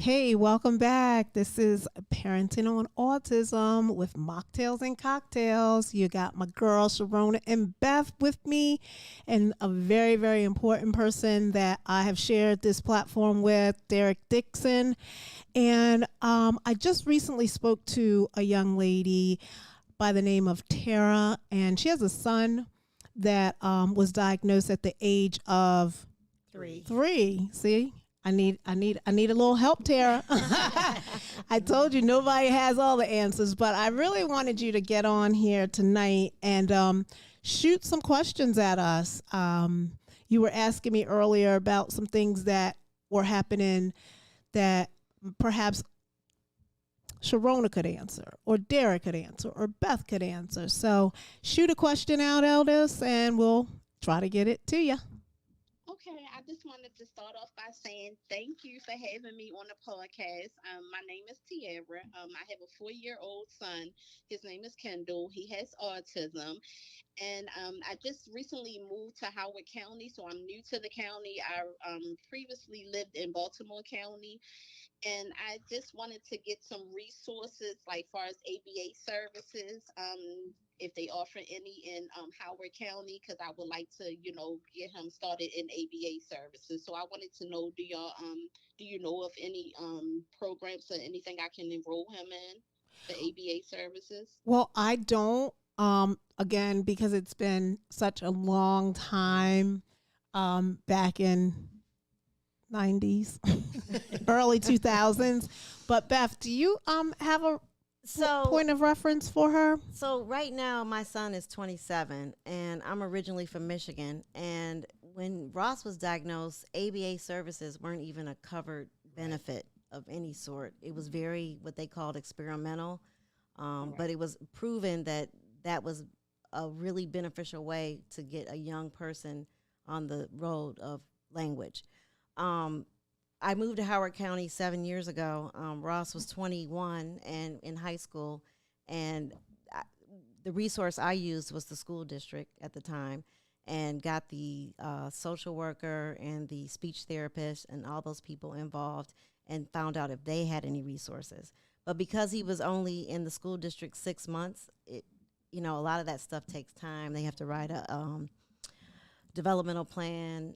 Hey, welcome back. This is Parenting on Autism with Mocktails and Cocktails. You got my girl Sharonna and Beth with me, and a very, very important person that I have shared this platform with, Derrick Dixon. And I just recently spoke to a young lady by the name of Tiara, and she has a son that was diagnosed at the age of three. See, I need a little help, Tara. I told you nobody has all the answers, but I really wanted you to get on here tonight and shoot some questions at us. You were asking me earlier about some things that were happening that perhaps Sharonna could answer, or Derrick could answer, or Beth could answer. So shoot a question out, Eldest, and we'll try to get it to you. Okay, I just wanted to start off by saying thank you for having me on the podcast. My name is Tiara. I have a 4-year-old son. His name is Kendall. He has autism. And I just recently moved to Howard County, so I'm new to the county. I previously lived in Baltimore County, and I just wanted to get some resources, like far as ABA services, if they offer any in Howard County, because I would like to, get him started in ABA services. So I wanted to know, do you know of any programs or anything I can enroll him in for ABA services? Well, I don't. Again, because it's been such a long time. Back in '90s, early 2000s. But Beth, do you have a So, point of reference for her? so right now my son is 27 and I'm originally from Michigan. And when Ross was diagnosed, ABA services weren't even a covered benefit of any sort. It was very what they called experimental, but it was proven that that was a really beneficial way to get a young person on the road of language. Um, I moved to Howard County 7 years ago. Ross was 21 and in high school, and I, the resource I used was the school district at the time, and got the social worker and the speech therapist and all those people involved, and found out if they had any resources. But because he was only in the school district 6 months, a lot of that stuff takes time. They have to write a developmental plan.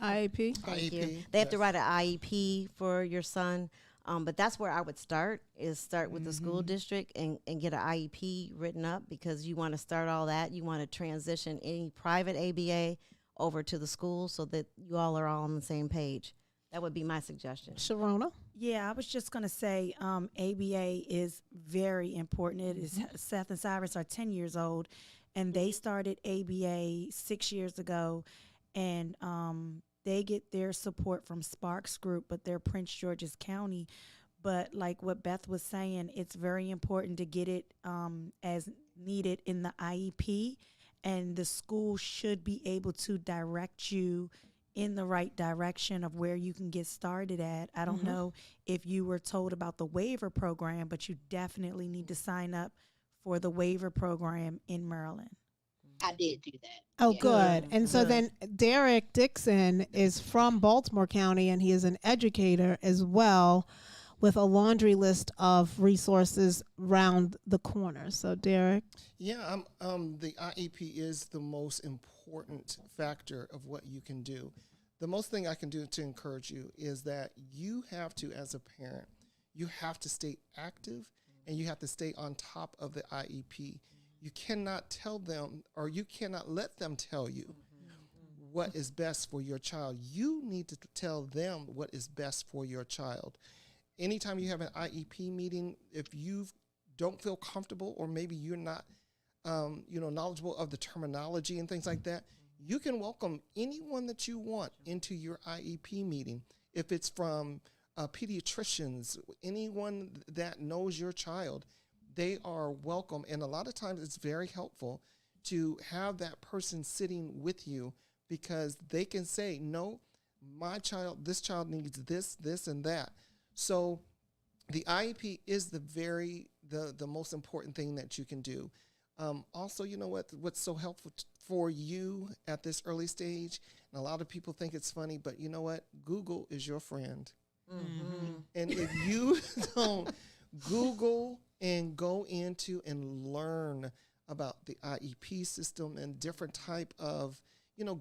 IAP. Thank you. IEP, They have to yes. write an IEP for your son. But that's where I would start with the school district and get an IEP written up, because you want to start all that. You want to transition any private ABA over to the school so that you all are all on the same page. That would be my suggestion. Sharona. Yeah, I was just going to say ABA is very important. It is Seth and Cyrus are 10 years old, and they started ABA 6 years ago, and they get their support from Sparks Group, but they're Prince George's County. But like what Beth was saying, it's very important to get it as needed in the IEP, and the school should be able to direct you in the right direction of where you can get started at. I don't know if you were told about the waiver program, but you definitely need to sign up for the waiver program in Maryland. I did do that. Oh, Yeah. good. And so Good. then Derrick Dixon is from Baltimore County, and he is an educator as well, with a laundry list of resources round the corner. So, Derrick. Yeah, the IEP is the most important factor of what you can do. The most thing I can do to encourage you is that you have to, as a parent, you have to stay active and you have to stay on top of the IEP. You cannot tell them, or you cannot let them tell you what is best for your child. You need to tell them what is best for your child. Anytime you have an IEP meeting, if you don't feel comfortable, or maybe you're not knowledgeable of the terminology and things like that, you can welcome anyone that you want into your IEP meeting. If it's from pediatricians, anyone that knows your child, they are welcome. And a lot of times it's very helpful to have that person sitting with you, because they can say, no, this child needs this, this, and that. So the IEP is the most important thing that you can do. Also, you know what's so helpful for you at this early stage, and a lot of people think it's funny, but you know what? Google is your friend. And if you don't Google and go into and learn about the IEP system and different type of,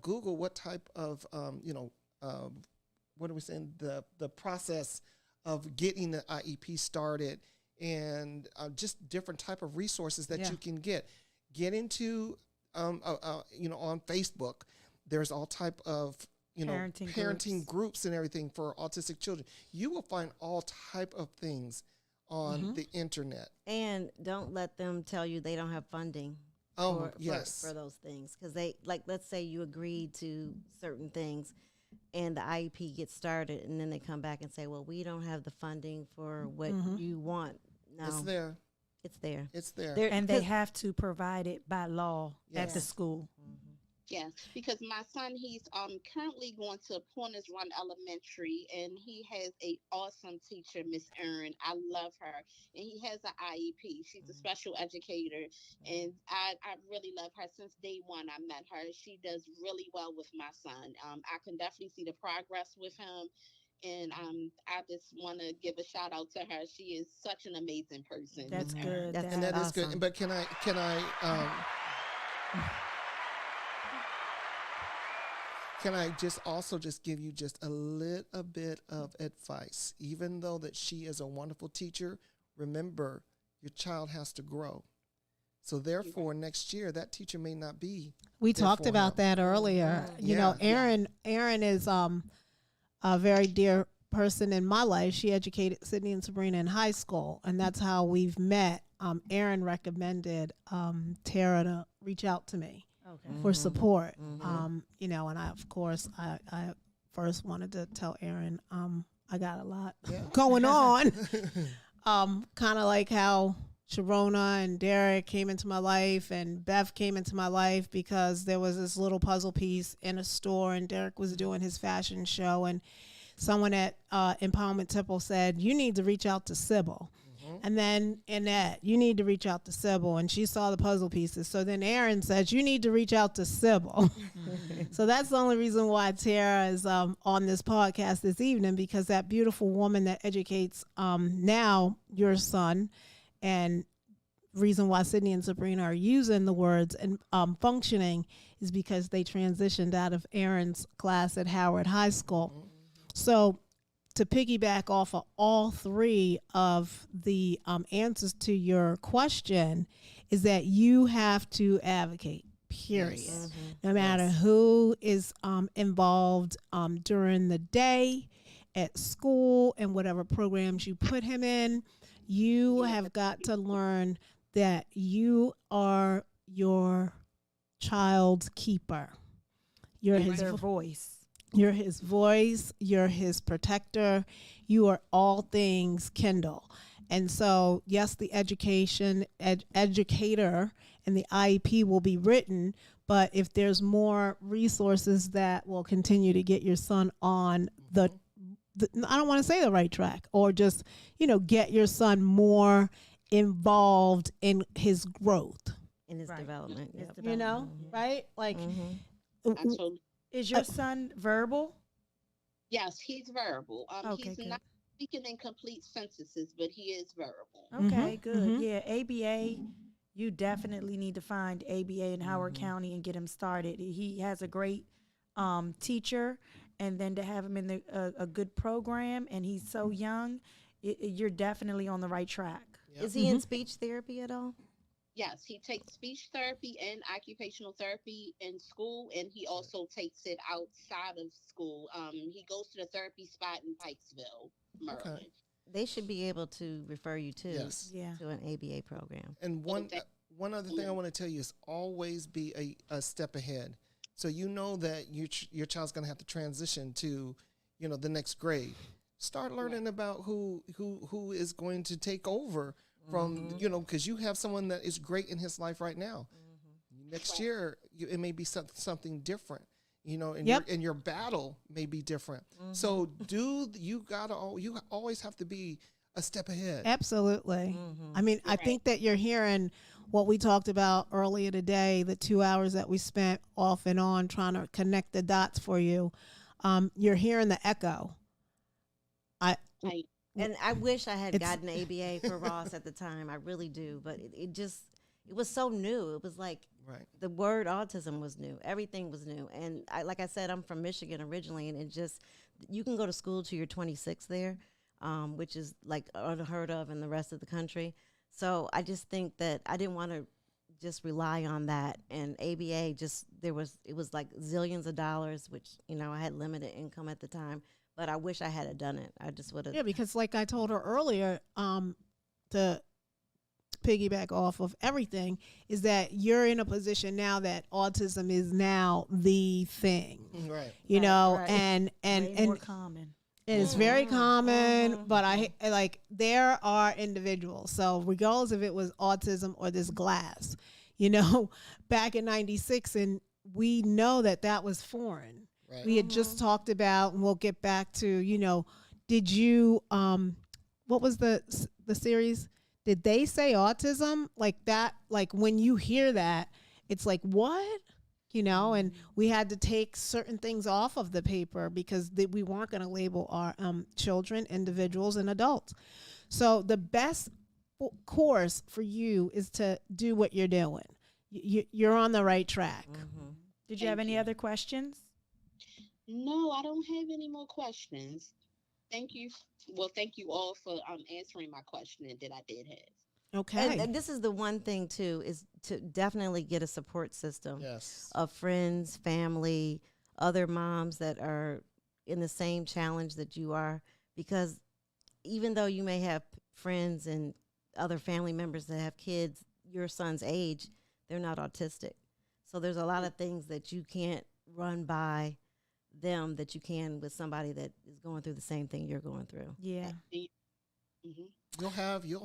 Google what type of, what are we saying, the process of getting the IEP started, and just different type of resources that you can get into, on Facebook. There's all type of parenting groups and everything for autistic children. You will find all type of things on the internet. And don't let them tell you they don't have funding for those things. Because they, like, let's say you agreed to certain things and the IEP gets started, and then they come back and say, well, we don't have the funding for what you want. No, It's there. It's there. It's there. And they have to provide it by law at the school. Yes, because my son, he's currently going to Pointers Run Elementary, and he has a awesome teacher, Miss Erin. I love her, and he has an IEP. She's a special educator, and I really love her. Since day one I met her. She does really well with my son. I can definitely see the progress with him, and I just want to give a shout out to her. She is such an amazing person. That's Miss good. Erin. And that is good. But can I can I just give you just a little bit of advice? Even though that she is a wonderful teacher, remember your child has to grow. So therefore, next year that teacher may not be. We talked about that earlier. You know, Erin is a very dear person in my life. She educated Sydney and Sabrina in high school, and that's how we've met. Erin recommended Tiara to reach out to me for support. And I, of course, I first wanted to tell Erin I got a lot going on. Kind of like how Sharonna and Derrick came into my life, and Beth came into my life because there was this little puzzle piece in a store, and Derrick was doing his fashion show, and someone at Empowerment Temple said, you need to reach out to Sybil. And then Annette, you need to reach out to Sybil, and she saw the puzzle pieces. So then Erin said, you need to reach out to Sybil. So that's the only reason why Tiara is on this podcast this evening, because that beautiful woman that educates now your son, and reason why Sydney and Sabrina are using the words and functioning is because they transitioned out of Erin's class at Howard High School. So to piggyback off of all three of the answers to your question is that you have to advocate, period. No matter who is involved during the day, at school, and whatever programs you put him in, you have got to learn that you are your child's keeper. You're Their voice. You're his voice. You're his protector. You are all things Kindle. And so, yes, the educator and the IEP will be written, but if there's more resources that will continue to get your son on the I don't want to say the right track, or just, get your son more involved in his growth. In his development. Right? Like, Absolutely. Is your son verbal? Yes, he's verbal. Okay, He's not speaking in complete sentences, but he is verbal. Okay, good. Yeah, ABA, you definitely need to find ABA in Howard County and get him started. He has a great teacher, and then to have him in a good program, and he's so young, you're definitely on the right track. Yep. Is he in speech therapy at all? Yes, he takes speech therapy and occupational therapy in school, and he also takes it outside of school. He goes to the therapy spot in Pikesville, Maryland. Okay. They should be able to refer you to Yeah. to an ABA program. And one other thing I want to tell you is always be a step ahead. So you know that your child's going to have to transition to, the next grade. Start learning about who is going to take over from, because you have someone that is great in his life right now. Next year, it may be something different, and your battle may be different. So you always have to be a step ahead. Absolutely. I mean, I think that you're hearing what we talked about earlier today, the 2 hours that we spent off and on trying to connect the dots for you. You're hearing the echo. I And I wish I had It's- gotten ABA for Ross at the time. I really do. But it was so new. It was like Right. the word autism was new. Everything was new. And like I said, I'm from Michigan originally. And you can go to school till you're 26 there, which is like unheard of in the rest of the country. So I just think that I didn't want to just rely on that. And ABA it was like zillions of dollars, which, I had limited income at the time. But I wish I had done it. I just would have. Yeah, because like I told her earlier, to piggyback off of everything, is that you're in a position now that autism is now the thing, Right. Right. and Way more common. it's very common. Mhm. But like there are individuals. So regardless if it was autism or this glass, back in '96, and we know that was foreign. Right. We had just talked about, and we'll get back to, did you, what was the series? Did they say autism like that? Like when you hear that, it's like, what? And we had to take certain things off of the paper because we weren't going to label our children, individuals, and adults. So the best course for you is to do what you're doing. You're on the right track. Mhm. Did you have Thank any you. other questions? No, I don't have any more questions. Thank you. Well, thank you all for answering my question that I did have. Okay. And this is the one thing too, is to definitely get a support system Yes. of friends, family, other moms that are in the same challenge that you are, because even though you may have friends and other family members that have kids your son's age, they're not autistic. So there's a lot of things that you can't run by them that you can with somebody that is going through the same thing you're going through. Yeah. Hmm. You'll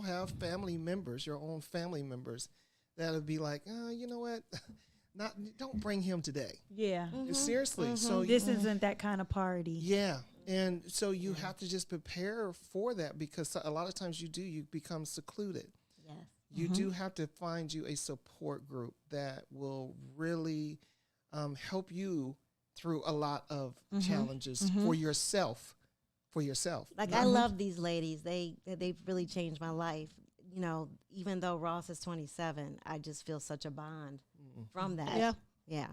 have family members, your own family members, that'll be like, you know what, don't bring him today. Yeah. Seriously. So This isn't that kind of party. yeah, and so you have to just prepare for that, because a lot of times you become secluded. Yes. You do have to find you a support group that will really help you through a lot of challenges for yourself. Like I love these ladies. They've really changed my life. Even though Ross is 27, I just feel such a bond from that. Yeah. Yeah,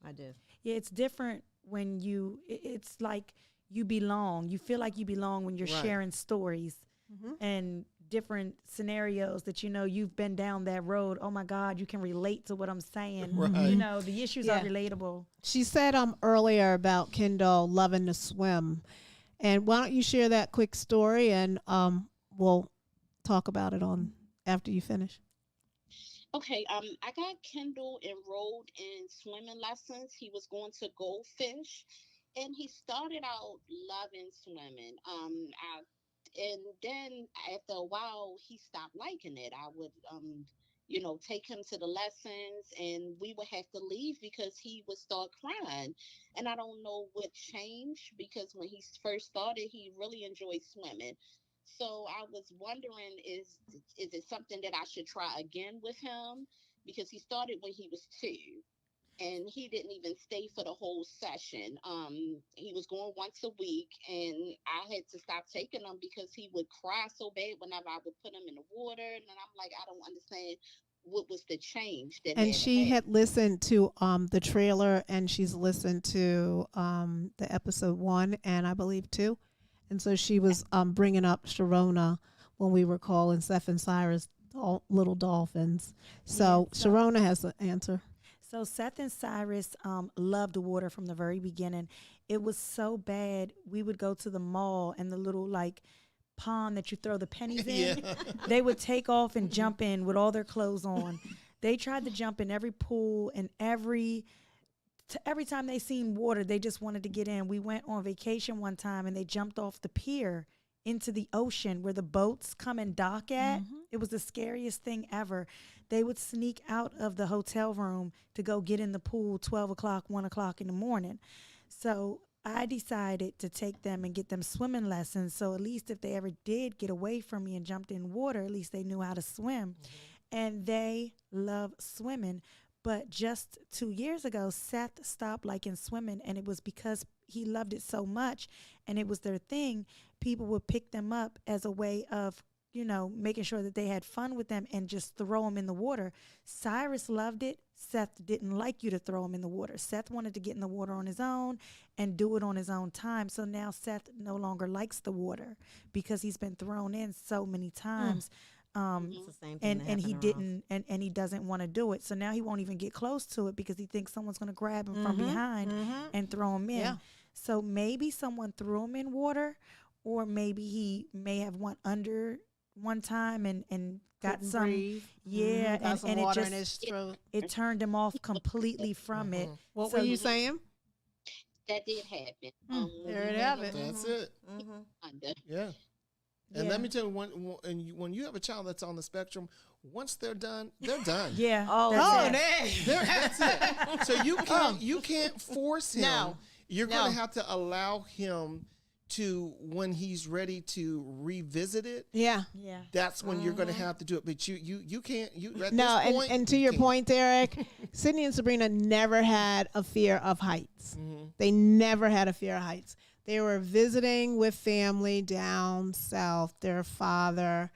I do. Yeah, it's different when it's like you belong. You feel like you belong when you're Right. sharing stories and different scenarios that you've been down that road. Oh my God, you can relate to what I'm saying. Right. The issues Yeah. are relatable. She said earlier about Kendall loving to swim. And why don't you share that quick story, and we'll talk about it after you finish. Okay, I got Kendall enrolled in swimming lessons. He was going to Goldfish, and he started out loving swimming. And then after a while, he stopped liking it. I would, take him to the lessons, and we would have to leave because he would start crying. And I don't know what changed, because when he first started, he really enjoyed swimming. So I was wondering, is it something that I should try again with him? Because he started when he was 2, and he didn't even stay for the whole session. He was going once a week, and I had to stop taking him because he would cry so bad whenever I would put him in the water. And I'm like, I don't understand what was the change that And had she happened. had listened to the trailer, and she's listened to the episode 1 and I believe 2. And so she was bringing up Sharonna when we were calling Seth and Cyrus little dolphins. So Yeah, so- Sharonna has the answer. So Seth and Cyrus loved the water from the very beginning. It was so bad. We would go to the mall, and the little pond that you throw the pennies in, they would take off and jump in with all their clothes on. They tried to jump in every pool, and every time they seen water, they just wanted to get in. We went on vacation one time, and they jumped off the pier into the ocean where the boats come and dock at. It was the scariest thing ever. They would sneak out of the hotel room to go get in the pool 12 o'clock, 1 o'clock in the morning. So I decided to take them and get them swimming lessons. So at least if they ever did get away from me and jumped in water, at least they knew how to swim. And they love swimming. But just 2 years ago, Seth stopped liking swimming, and it was because he loved it so much, and it was their thing, people would pick them up as a way of, making sure that they had fun with them and just throw them in the water. Cyrus loved it. Seth didn't like you to throw him in the water. Seth wanted to get in the water on his own and do it on his own time. So now Seth no longer likes the water because he's been thrown in so many times. It's the same thing And he didn't, and he doesn't want to do it. So now he won't even get close to it because he thinks someone's going to grab him from behind and throw him in. Yeah. So maybe someone threw him in water, or maybe he may have went under one time and got Couldn't some, breathe. yeah, Got some and water it in just his throat. it turned him off completely from it. What So were you saying? That did happen. There it have it. That's it. Under. Yeah. And Yeah. let me tell you, when you have a child that's on the spectrum, once they're done, they're done. Yeah. Oh, that's it. That's it. So you can't force him. No. You're No. going to have to allow him to, when he's ready to revisit it. Yeah. Yeah. That's when you're going to have to do it. But you can't. At No, this point, and to you your can't. point, Derrick, Sydney and Sabrina never had a fear of heights. They never had a fear of heights. They were visiting with family down south, their father.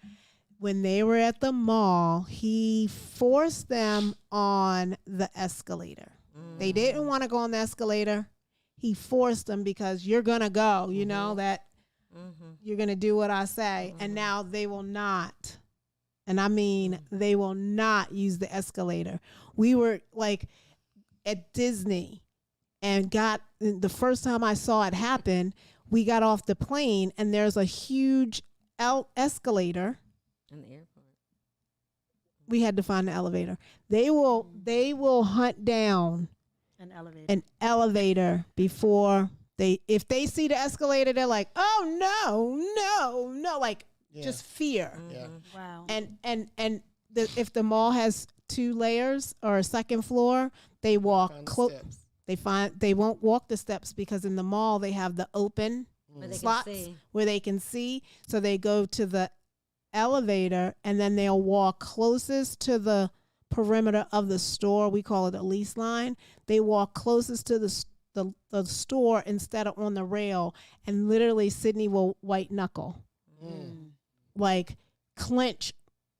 When they were at the mall, he forced them on the escalator. They didn't want to go on the escalator. He forced them because you're going to go, you know, that you're going to do what I say. And now they will not. And I mean, they will not use the escalator. We were like at Disney and the first time I saw it happen, we got off the plane and there's a huge escalator. in the airport. We had to find the elevator. They will hunt down An elevator. before if they see the escalator, they're like, oh no, like just fear. Yeah. Wow. And if the mall has 2 layers or a second floor, they walk Find the close. steps. They won't walk the steps because in the mall they have the open Where they slots can see. where they can see. So they go to the elevator and then they'll walk closest to the perimeter of the store. We call it a lease line. They walk closest to the store instead of on the rail. And literally Sydney will white knuckle, like clench.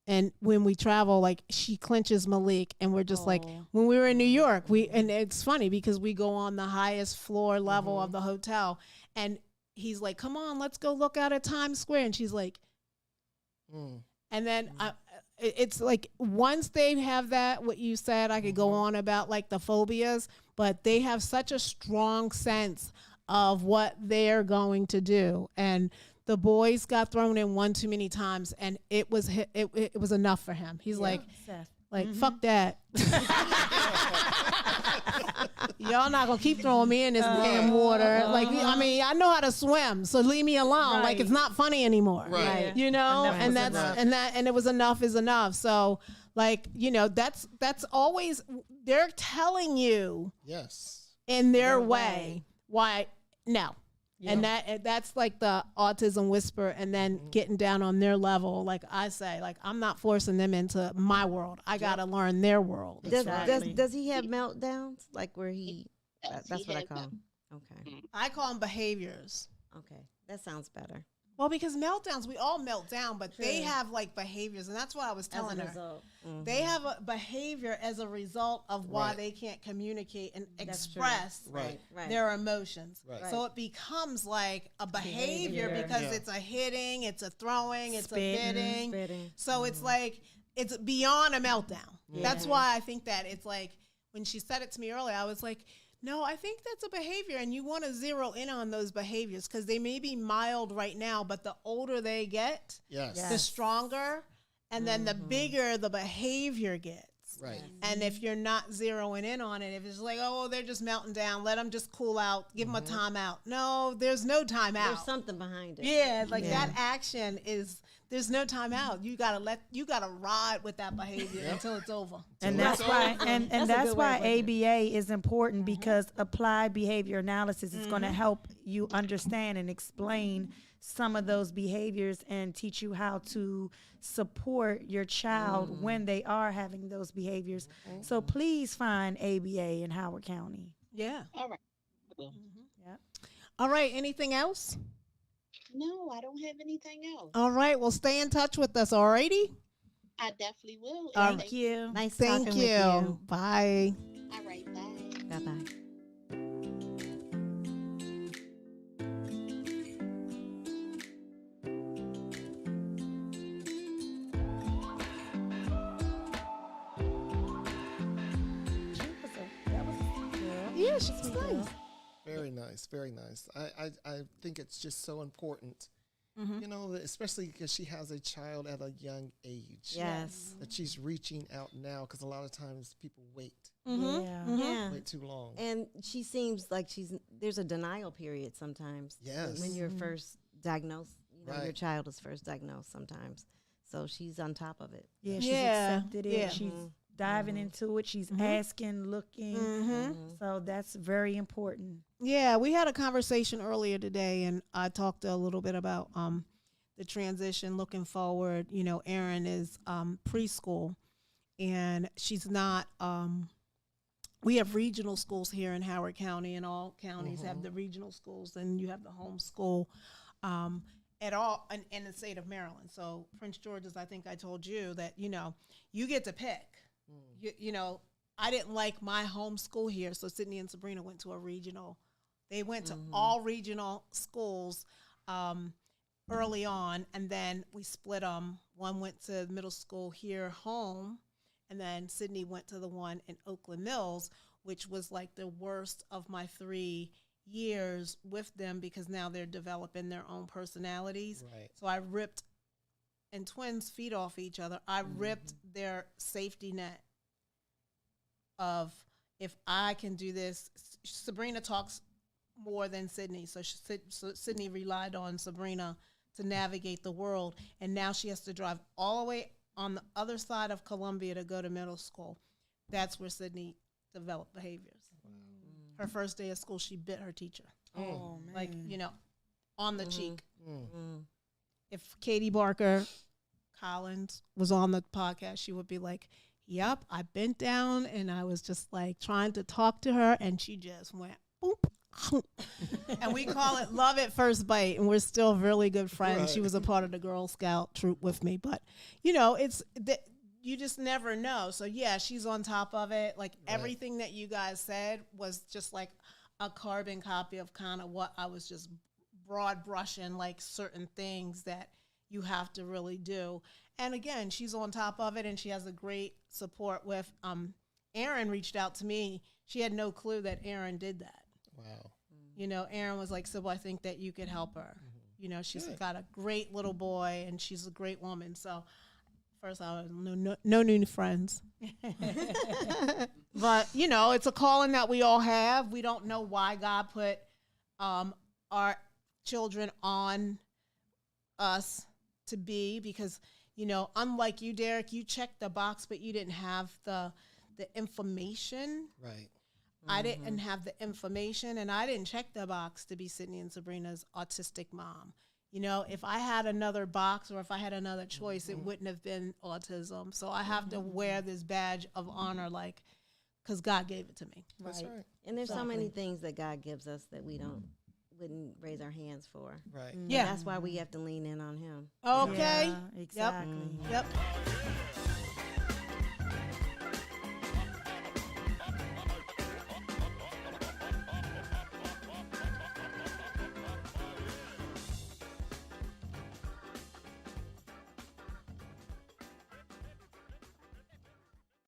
And when we travel, like she clenches Malik, and we're just like, when we were in New York, and it's funny because we go on the highest floor level of the hotel, and he's like, "Come on, let's go look out at Times Square," and she's like, and then it's like once they have that, what you said, I could go on about like the phobias, but they have such a strong sense of what they're going to do, and the boys got thrown in one too many times, and it was enough for him. He's like, Seth. fuck that. Y'all not gonna keep throwing me in this damn water. Like, I mean, I know how to swim, so leave me alone. Like, it's not funny anymore. Right. You know, Enough and was that's enough. and it was enough is enough. So, like, you know, that's always they're telling you Yes. in their way why no. And that's like the autism whisper, and then getting down on their level. Like I say, like I'm not forcing them into my world. I gotta learn their world. Does he have meltdowns? Like where he? That's what I call him. Okay. I call them behaviors. Okay. That sounds better. Well, because meltdowns, we all melt down, but they have like behaviors, and that's what I was telling her. They have a behavior as a result of why they can't communicate and express Right. their emotions. Right. So it becomes like a behavior because it's a hitting, it's a throwing, it's a biting. Spitting. So it's like it's beyond a meltdown. That's why I think that it's like when she said it to me earlier, I was like, no, I think that's a behavior, and you want to zero in on those behaviors because they may be mild right now, but the older they get, the stronger, and then the bigger the behavior gets. Right. And if you're not zeroing in on it, if it's like, oh, they're just melting down, let them just cool out, give them a timeout. No, there's no timeout. There's something behind it. Yeah, like that action there's no time out. You gotta ride with that behavior until it's over. And that's why that's good why way of putting ABA is important, because applied behavior analysis is going to help you understand and explain some of those behaviors and teach you how to support your child when they are having those behaviors. So please find ABA in Howard County. Yeah. All right. All right. Anything else? No, I don't have anything else. All right. Well, stay in touch with us. All righty. I definitely will. All And right. Thank you. Nice Thank talking you. with you. Bye. All right, bye. Bye bye. That was a sweet girl. Yeah, She's a she's sweet girl. nice. Very nice, very nice. I think it's just so important, Mhm. you know, especially because she has a child at a young age. Yes. That she's reaching out now, because a lot of times people wait Mhm. Yeah. Mhm. Yeah. too long. And she seems like there's a denial period sometimes. Yes. When you're first diagnosed, your Right. child is first diagnosed sometimes. So she's on top of it. Yeah, she's Yeah, accepted it. yeah. She's Mhm. diving into it. She's asking, looking. Mhm. So that's very important. Yeah, we had a conversation earlier today, and I talked a little bit about the transition looking forward. You know, Erin is preschool, and she's not. We have regional schools here in Howard County, and all counties have the regional schools, and you have the homeschool at all in the state of Maryland. So Prince George's, I think I told you that, you know, you get to pick. You know, I didn't like my homeschool here, so Sydney and Sabrina went to a regional. They went to all regional schools early on, and then we split them. One went to middle school here home, and then Sydney went to the one in Oakland Mills, which was like the worst of my 3 years with them, because now they're developing their own personalities. Right. So I ripped, and twins feed off each other. I ripped their safety net of, if I can do this. Sabrina talks more than Sydney, so Sydney relied on Sabrina to navigate the world, and now she has to drive all the way on the other side of Columbia to go to middle school. That's where Sydney developed behaviors. Her first day of school, she bit her teacher, Oh, man. like, you know, on the cheek. Mm. If Katie Barker Collins was on the podcast, she would be like, yep, I bent down and I was just like trying to talk to her, and she just went boop. And we call it love at first bite, and we're still really good friends. Right. She was a part of the Girl Scout troop with me, but you know, it's that you just never know. So yeah, she's on top of it. Like everything that you guys said was just like a carbon copy of kind of what I was just broad brushing, like certain things that you have to really do. And again, she's on top of it, and she has a great support with Erin reached out to me. She had no clue that Erin did that. Wow. You know, Erin was like, Sybil, I think that you could help her. You know, she's got a great little boy, and she's a great woman. So first, I was no new friends. But, you know, it's a calling that we all have. We don't know why God put our children on us to be, because, you know, unlike you, Derrick, you checked the box, but you didn't have the information. Right. I didn't have the information, and I didn't check the box to be Sydney and Sabrina's autistic mom. You know, if I had another box, or if I had another choice, it wouldn't have been autism. So I have to wear this badge of honor, like, because God gave it to me. That's right. And there's so many things that God gives us that we wouldn't raise our hands for. Right. Yeah. That's why we have to lean in on Him. Okay. Yeah, exactly. Yep.